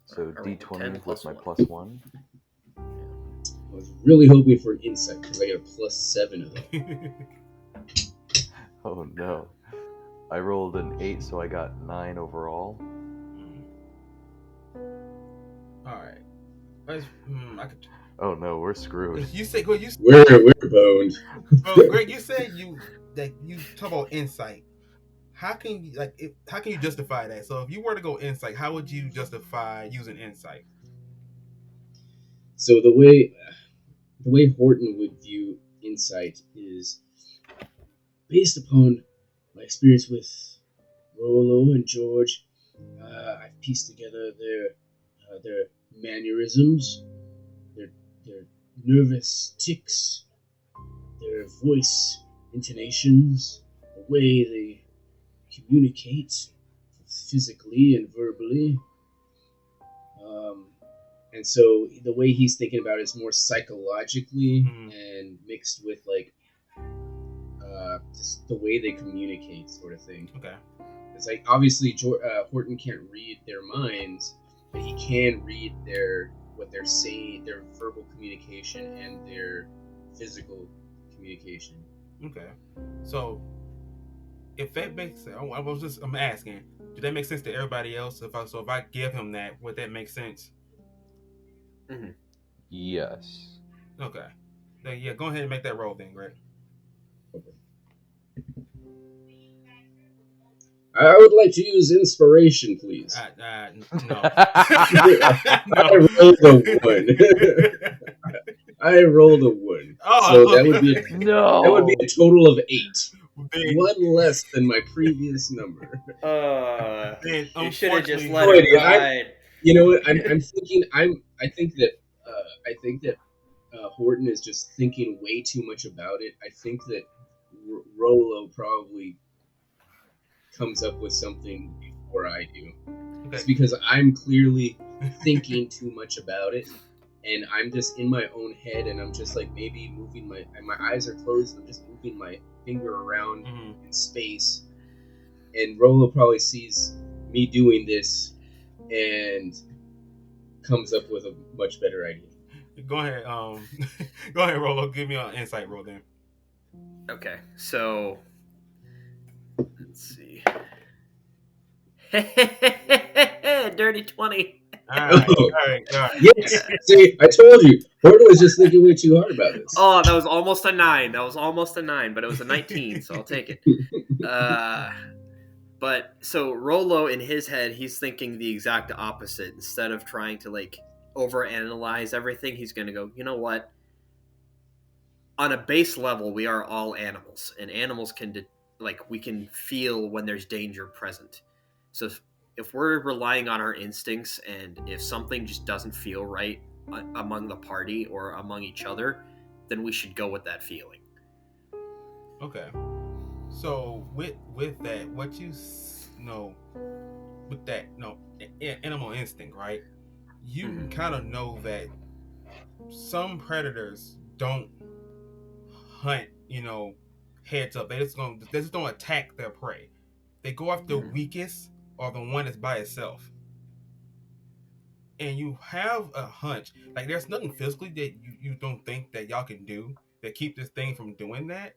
So I rolled a 10 D20 plus with my one. +1. I was really hoping for an insight because I get a +7 of it. Oh no. I rolled an 8, so I got 9 overall. All right. I could. Oh no, we're screwed. You said, well, you. We're boned. Well, Greg, you said you talk about insight. How can you how can you justify that? So if you were to go insight, how would you justify using insight? So the way Horton would view insight is based upon my experience with Rollo and George. I've pieced together their mannerisms, their nervous tics, their voice intonations, the way they communicate physically and verbally. And so the way he's thinking about it is more psychologically and mixed with like just the way they communicate, sort of thing. Okay. It's like obviously Horton can't read their minds, but he can read what they're saying, their verbal communication and their physical communication. Okay. So if that makes sense, I'm asking, did that make sense to everybody else? If I give him that, would that make sense? Mm-hmm. Yes. Okay. Then, yeah, go ahead and make that roll then, Greg. Okay. I would like to use inspiration, please. No. I rolled a 1. I rolled a 1. So that would be a total of 8. One less than my previous number. You should have just let it ride. You know what? I'm thinking. I think that Horton is just thinking way too much about it. I think that Rollo probably comes up with something before I do. Okay. It's because I'm clearly thinking too much about it, and I'm just in my own head, and I'm just like maybe moving my eyes are closed. And I'm just moving my finger around in space, and Rollo probably sees me doing this and comes up with a much better idea. Go ahead, go ahead, Rollo. Give me an insight roll then. Okay, so let's see. Dirty 20. All right. Yes. See, I told you. Horton was just thinking way too hard about this. Oh, that was almost a 9. But it was a 19, so I'll take it. But so Rollo in his head, he's thinking the exact opposite. Instead of trying to like overanalyze everything, he's going to go, you know what? On a base level, we are all animals, and animals can we can feel when there's danger present. So if we're relying on our instincts, and if something just doesn't feel right among the party or among each other, then we should go with that feeling. Okay. So with that, what you know, with that, animal instinct, right? You kind of know that some predators don't hunt, heads up. They just don't attack their prey. They go after the weakest or the one that's by itself. And you have a hunch, like there's nothing physically that you don't think that y'all can do that keep this thing from doing that.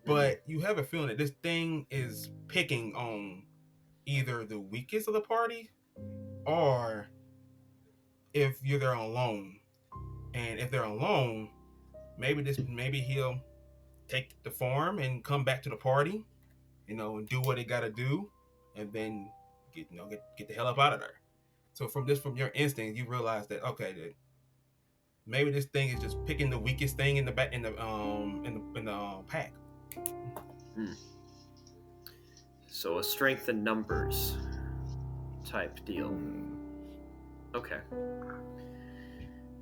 But you have a feeling that this thing is picking on either the weakest of the party or if you're there alone. And if they're alone, maybe he'll take the farm and come back to the party, and do what he gotta do, and then get the hell up out of there. So from your instinct, you realize that that maybe this thing is just picking the weakest thing in the back in the pack. So a strength in numbers type deal. Okay.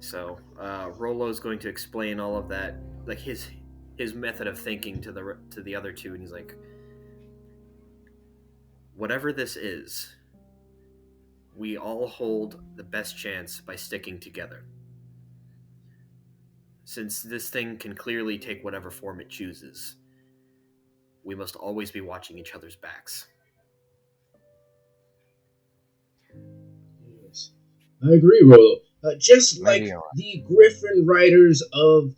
So Rollo's going to explain all of that, like his method of thinking to the other two, and he's like, whatever this is, we all hold the best chance by sticking together. Since this thing can clearly take whatever form it chooses, we must always be watching each other's backs. I agree, Rollo. Just like Maybe you're right. the Griffin Riders uh,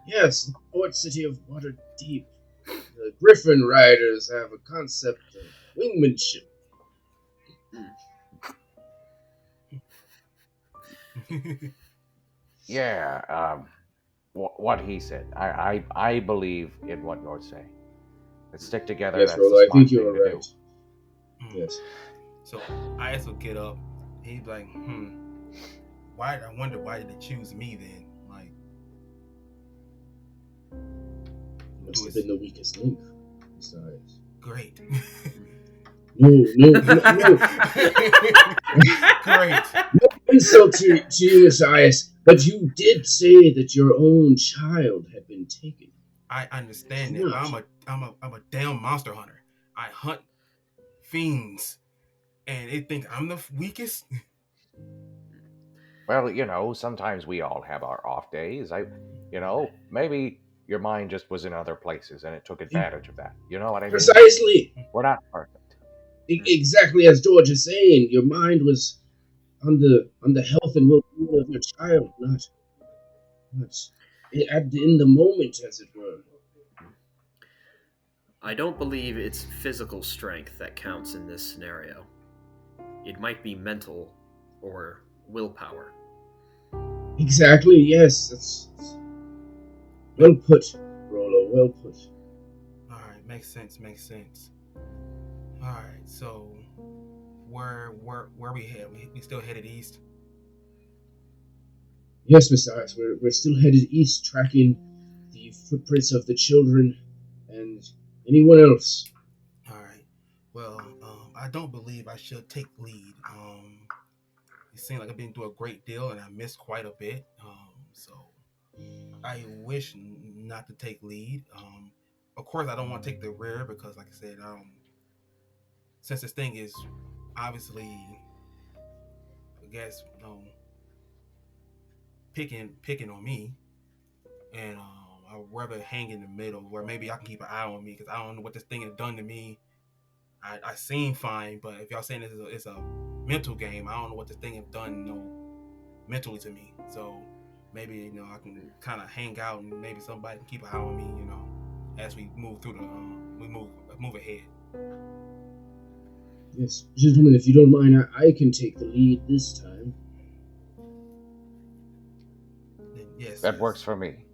yes, the port city of Waterdeep. The Griffin Riders have a concept of wingmanship. Yeah, what he said. I believe in what you're saying. Let's stick together. Yes, That's the Rollo, I think smart you thing are to do. right. Yes. So Ice will get up. He's like, why? I wonder why did they choose me then? Like, Must have been the weakest link. Besides. great. No. Great. No insult to you, Isaias, but you did say that your own child had been taken. I understand that, but I'm a damn monster hunter. I hunt fiends, and they think I'm the weakest. Well, sometimes we all have our off days. Maybe your mind just was in other places and it took advantage of that. You know what I mean? Precisely. We're not perfect. Exactly as George is saying, your mind was on the health and well-being of your child, not in the moment, as it were. I don't believe it's physical strength that counts in this scenario. It might be mental or willpower. Exactly, yes. That's well put, Rollo, well put. Alright, makes sense. Alright, so where we head? We still headed east? Yes, Mr. Ice, we're still headed east, tracking the footprints of the children and anyone else. Alright. Well, I don't believe I should take lead. It seems like I've been through a great deal and I missed quite a bit. So I wish not to take lead. Of course, I don't want to take the rear because, like I said, since this thing is obviously, I guess, picking on me, and I'd rather hang in the middle where maybe I can keep an eye on me because I don't know what this thing has done to me. I seem fine, but if y'all saying it's a mental game, I don't know what this thing has done, mentally to me. So maybe I can kind of hang out and maybe somebody can keep an eye on me, as we move through we move ahead. Yes, gentlemen, if you don't mind, I can take the lead this time. Then, yes, That works for me.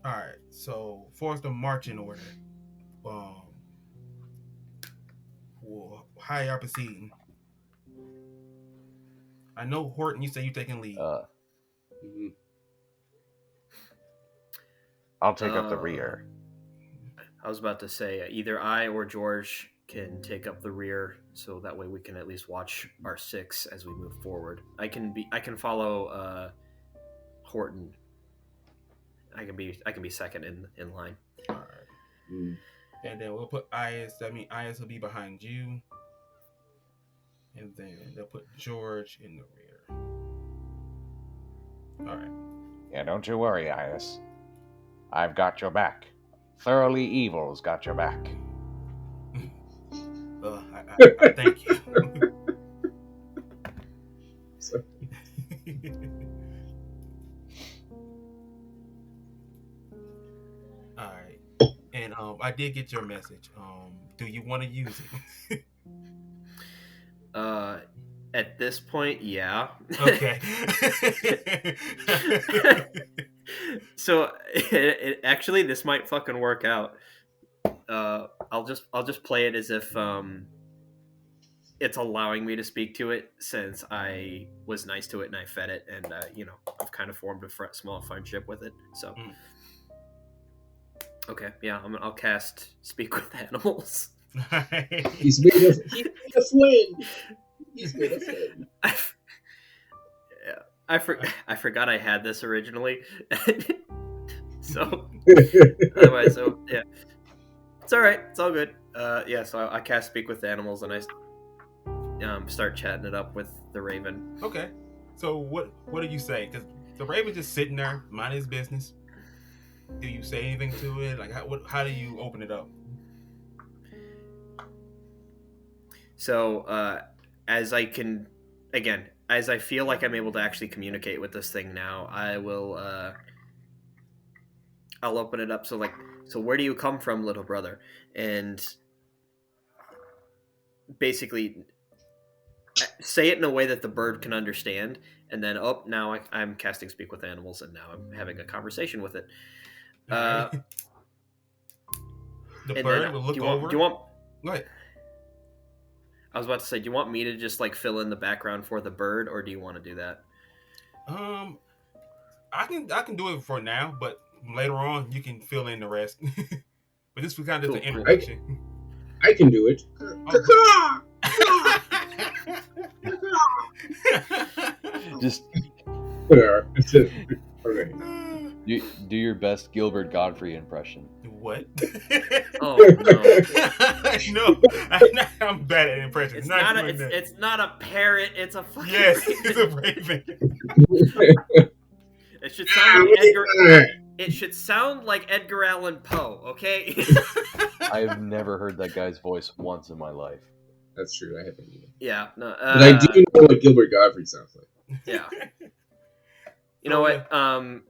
All right. So for the marching order, how y'all proceeding? I know Horton, you say you're taking lead. I'll take up the rear. I was about to say either I or George can take up the rear, so that way we can at least watch our six as we move forward. I can follow Horton. I can be second in line. All right. And then we'll put Is. That means Is will be behind you, and then they'll put George in the rear. All right. Yeah, don't you worry, Is. I've got your back. Thoroly'Evil's got your back. I thank you. All right. And I did get your message. Do you want to use it? At this point, yeah. Okay. So actually, this might fucking work out. I'll just play it as if it's allowing me to speak to it, since I was nice to it and I fed it, and I've kind of formed a small friendship with it. So okay, yeah, I'll cast Speak with Animals. He's made a friend. He's made a friend. I forgot I had this originally. So otherwise, yeah, it's all right. It's all good. Yeah, so I cast Speak with Animals and I start chatting it up with the Raven. Okay. So what do you say? Because the Raven's just sitting there, minding his business. Do you say anything to it? Like how do you open it up? So, as I can, again, as I feel like I'm able to actually communicate with this thing now, I will. I'll open it up. So where do you come from, little brother? And basically say it in a way that the bird can understand. And then, now I'm casting Speak with Animals, and now I'm having a conversation with it. All right. The bird will look over. Do you want? Go ahead. I was about to say, do you want me to just like fill in the background for the bird, or do you want to do that? I can do it for now, but later on you can fill in the rest. But this was kind of just an introduction. I can do it. Just Okay. you do your best Gilbert Godfrey impression. What? Oh no! No, I'm bad at impressions. It's not a parrot. It's a fucking yes, raven. it's a raven. It should sound like Edgar. It should sound like Edgar Allan Poe. Okay. I've never heard that guy's voice once in my life. That's true. I haven't either. Yeah. No. But I do know what Gilbert Godfrey sounds like. Yeah. You know what?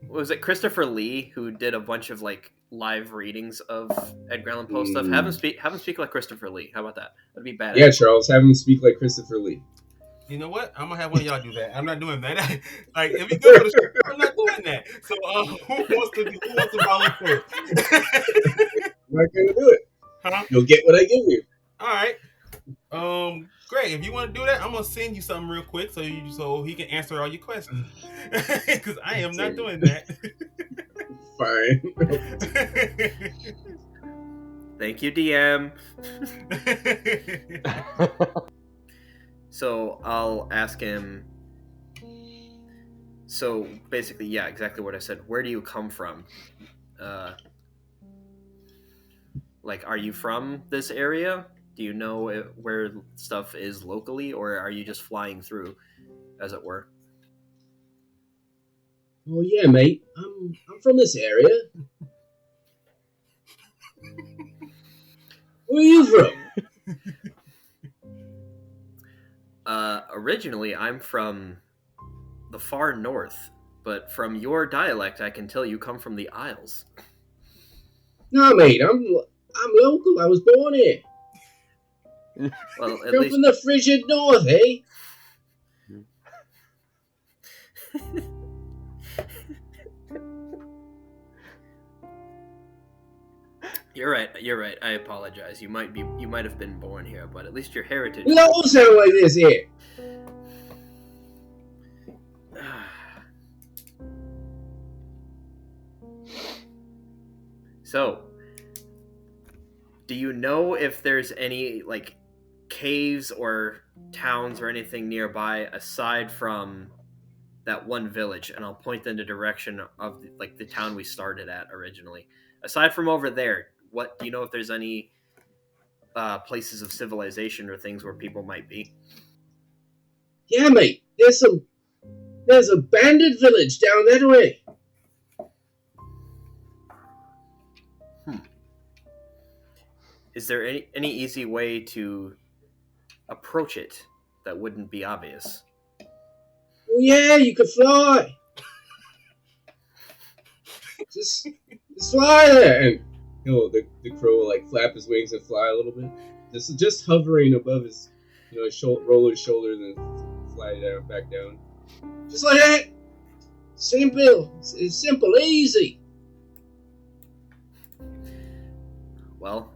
Was it Christopher Lee who did a bunch of like live readings of Edgar Allan Poe stuff? Have him speak like Christopher Lee. How about that? That'd be badass. Yeah, Charles, have him speak like Christopher Lee. You know what? I'm gonna have one of y'all do that. I'm not doing that. Like if you go to the show, I'm not doing that. So who wants to volunteer? I'm not gonna do it. Huh? You'll get what I give you. All right. Greg, if you want to do that, I'm gonna send you something real quick so he can answer all your questions. Because I am not doing that. Fine. Thank you, DM. So I'll ask him. So basically, yeah, exactly what I said. Where do you come from? Like, are you from this area? Do you know where stuff is locally, or are you just flying through, as it were? Oh yeah, mate. I'm from this area. Where are you from? Originally, I'm from the far north, but from your dialect, I can tell you come from the Isles. No, mate. I'm local. I was born here. Well, at Come least from the frigid north, eh? You're right. I apologize. You might have been born here, but at least your heritage. We all sound like this here. So, do you know if there's any like caves or towns or anything nearby aside from that one village? And I'll point in the direction of the town we started at originally. Aside from over there, what do you know if there's any places of civilization or things where people might be? Yeah, mate. There's a bandit village down that way. Is there any easy way to approach it that wouldn't be obvious? Oh yeah, you could fly. Just fly there, and the crow will like flap his wings and fly a little bit. Just hovering above his Rollo's shoulder, and then fly down back down. Just like that. Simple. It's simple, easy. Well,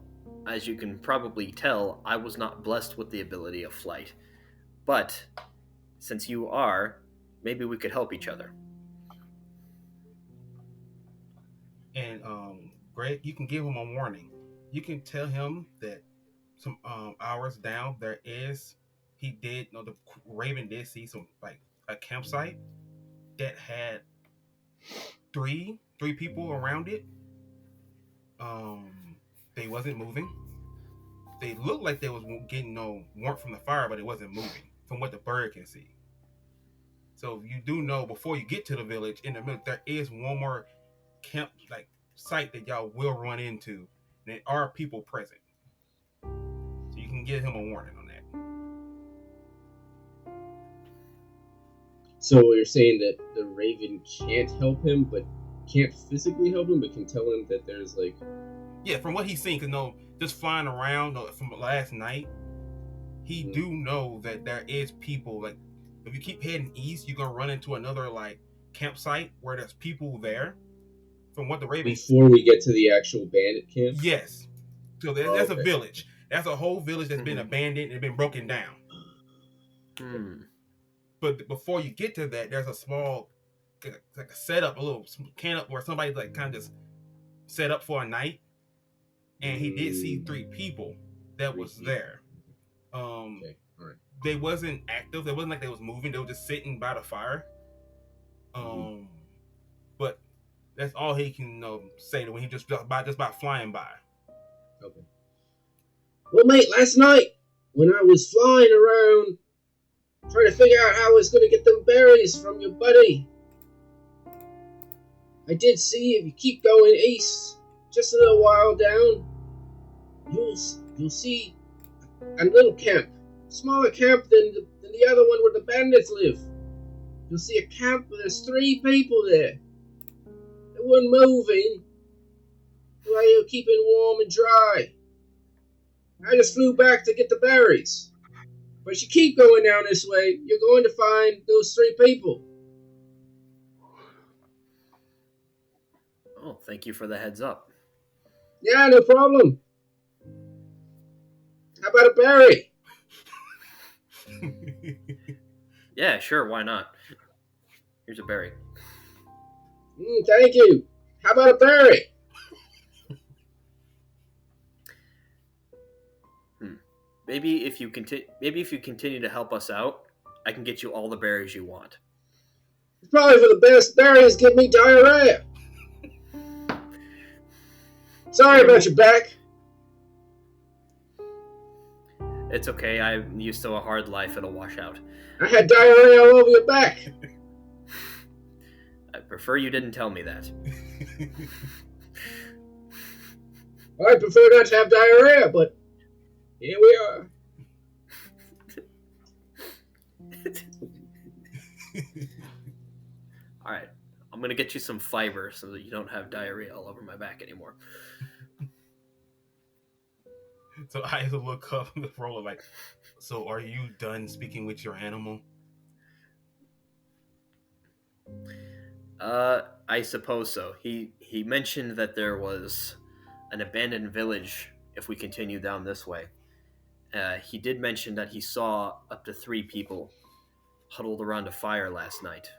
as you can probably tell, I was not blessed with the ability of flight. But since you are, maybe we could help each other. And Greg, you can give him a warning. You can tell him that some hours down the Raven did see some like a campsite that had three people around it. They wasn't moving. They looked like they was getting no warmth from the fire, but it wasn't moving from what the bird can see. So you do know before you get to the village in the middle, there is one more camp site that y'all will run into. And there are people present. So you can give him a warning on that. So you're saying that the Raven can't help him, but can't physically help him, but can tell him that there's like... Yeah, from what he's seen, because just flying around from last night, he do know that there is people, like, if you keep heading east, you're going to run into another, like, campsite where there's people there. From what the Raven... Before we get to the actual bandit camp? Yes. So that's a village. That's a whole village that's been abandoned and been broken down. But before you get to that, there's a small, like a setup, a little camp where somebody's like kind of just set up for a night. And he did see 3 people that was there. Okay, all right. They wasn't active. It wasn't like they was moving. They were just sitting by the fire. But that's all he can say when he just by flying by. Okay. Well, mate, last night when I was flying around trying to figure out how I was going to get them berries from your buddy, I did see if you keep going east, just a little while down, you'll see a little camp, smaller camp than the other one where the bandits live. You'll see a camp where there's 3 people there. They weren't moving while you were keeping warm and dry. I just flew back to get the berries. But if you keep going down this way, you're going to find those 3 people. Oh, thank you for the heads up. Yeah, no problem. How about a berry? Yeah, sure, why not? Here's a berry. Thank you. How about a berry? Maybe if you continue to help us out, I can get you all the berries you want. Probably for the best. Berries give me diarrhea. Sorry about your back. It's okay. I'm used to a hard life. It'll wash out. I had diarrhea all over your back. I prefer you didn't tell me that. I prefer not to have diarrhea, but here we are. All right. I'm going to get you some fiber so that you don't have diarrhea all over my back anymore. So I had to look up the Rollo like, so are you done speaking with your animal? I suppose so. He mentioned that there was an abandoned village if we continue down this way. He did mention that he saw up to 3 people huddled around a fire last night.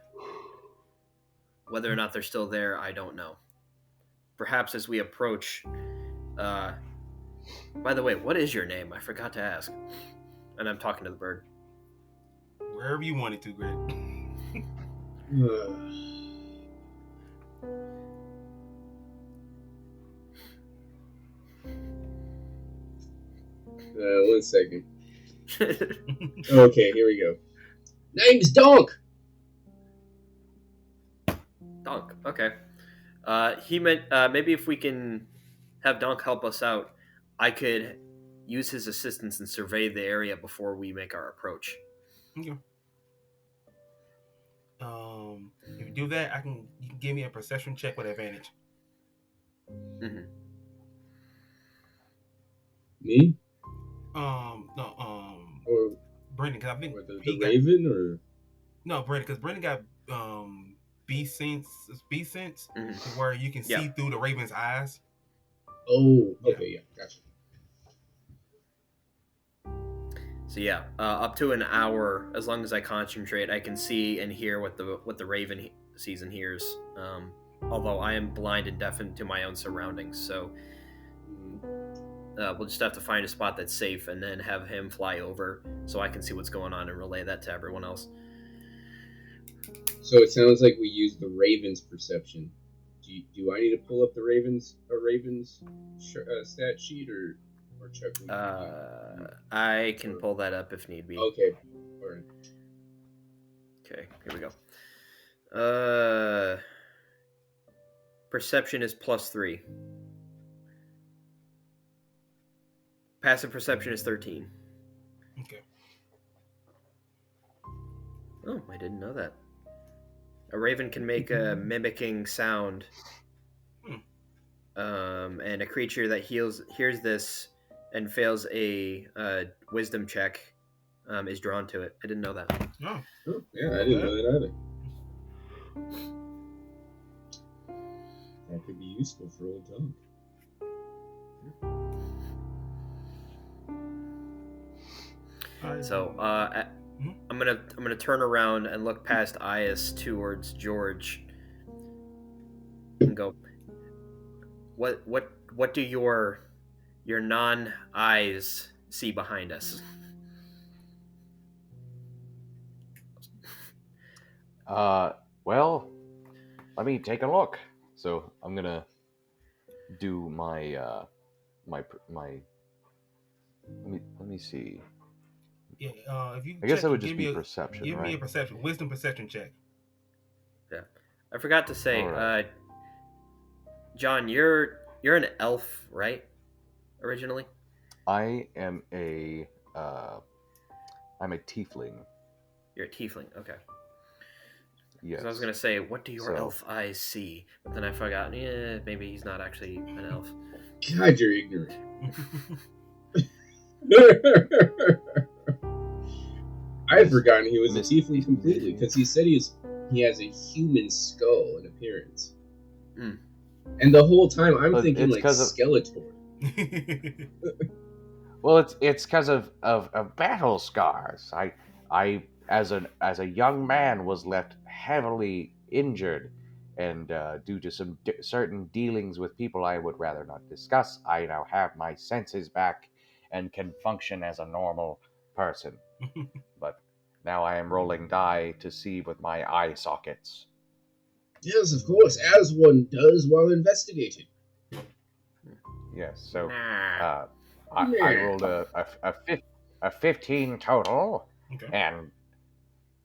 Whether or not they're still there, I don't know. Perhaps as we approach... by the way, what is your name? I forgot to ask. And I'm talking to the bird. Wherever you want it to, Greg. One second. Okay, here we go. Name's Donk. Donk, okay. He meant maybe if we can have Donk help us out, I could use his assistance and survey the area before we make our approach. Okay. If you do that, you can give me a perception check with advantage. Mm-hmm. Me? No, or Brendan, because I think the Raven, or no, Brendan, because Brendan got B sense, mm-hmm. where you can see through the Raven's eyes. Oh, okay, yeah, gotcha. So yeah, up to an hour, as long as I concentrate, I can see and hear what the Raven sees and hears. Although I am blind and deafened to my own surroundings, so we'll just have to find a spot that's safe and then have him fly over so I can see what's going on and relay that to everyone else. So it sounds like we use the Raven's perception. Do I need to pull up the Raven's stat sheet or check? I can pull that up if need be. Okay. All right. Okay, here we go. Perception is +3. Passive perception is 13. Okay. Oh, I didn't know that. A raven can make a mimicking sound. Hmm. And a creature that hears this and fails a wisdom check is drawn to it. I didn't know that. Oh, Oh, yeah, I didn't know that either. That could be useful for old Donk. So I'm gonna turn around and look past Ias towards George and go, what do your non-eyes see behind us? Well, let me take a look. So I'm gonna do my my. Let me see. yeah. If you I guess check, that would just give be me perception, give me a right? wisdom perception check. Yeah, I forgot to say, Alright. John, you're an elf, right? Originally. I am I'm a tiefling. You're a tiefling. Okay. Yes. Because I was gonna say, what do your So- elf eyes see? But then I forgot. Yeah, maybe he's not actually an elf. God, you're ignorant. I had forgotten he was a tiefling completely because he said he has a human skull in appearance. Mm. And the whole time I'm But thinking it's like 'cause of- Skeletor. Well, it's because of battle scars. I as a young man was left heavily injured, and due to some certain dealings with people I would rather not discuss, I now have my senses back and can function as a normal person. But now I am rolling die to see with my eye sockets. Yes, of course, as one does while investigating. Yes, so Nah. I rolled a 15 total, Okay. and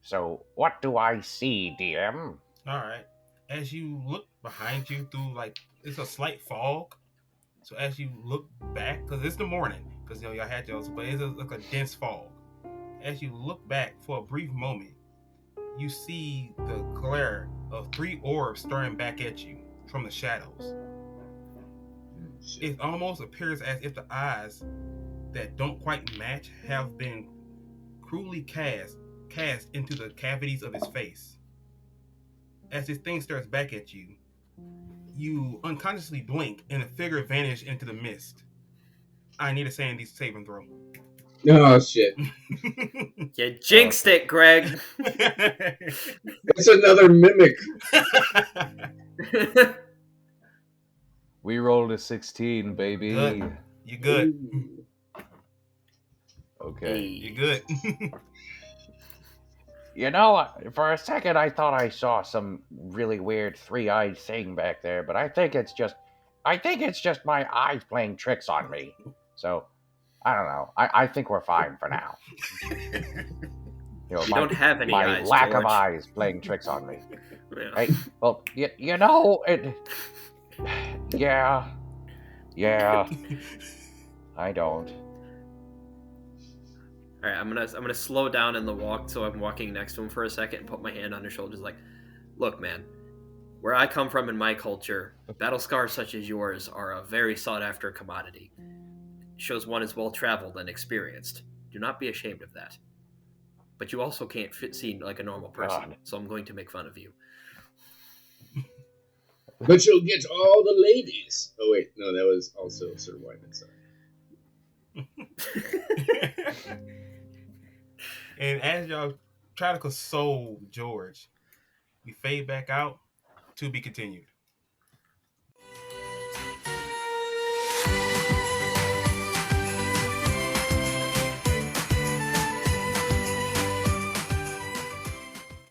so what do I see, DM? All right. As you look behind you through it's a slight fog. So as you look back, because it's the morning, because y'all had yours, but it's like a dense fog. As you look back for a brief moment, you see the glare of 3 orbs staring back at you from the shadows. It almost appears as if the eyes that don't quite match have been cruelly cast into the cavities of his face. As this thing stares back at you, you unconsciously blink and the figure vanishes into the mist. I need a sanity saving throw. Oh shit. You jinxed it, Greg. It's another mimic. We rolled a 16, baby. Good. You good. Ooh. Okay. You good. You know, for a second I thought I saw some really weird three-eyed thing back there, but I think it's just my eyes playing tricks on me. So, I don't know. I think we're fine for now. You don't have any my eyes, lack George. of eyes playing tricks on me. Yeah. Hey, well, you know, yeah, I don't. All right, I'm gonna slow down in the walk, so I'm walking next to him for a second and put my hand on his shoulders, like, look, man, where I come from in my culture, battle scars such as yours are a very sought after commodity. It shows one is well traveled and experienced. Do not be ashamed of that. But you also can't seem like a normal person, God. so I'm going to make fun of you. But you'll get all the ladies. Oh wait, no, that was also Sir Wyman. Sorry. And as y'all try to console George, we fade back out to be continued.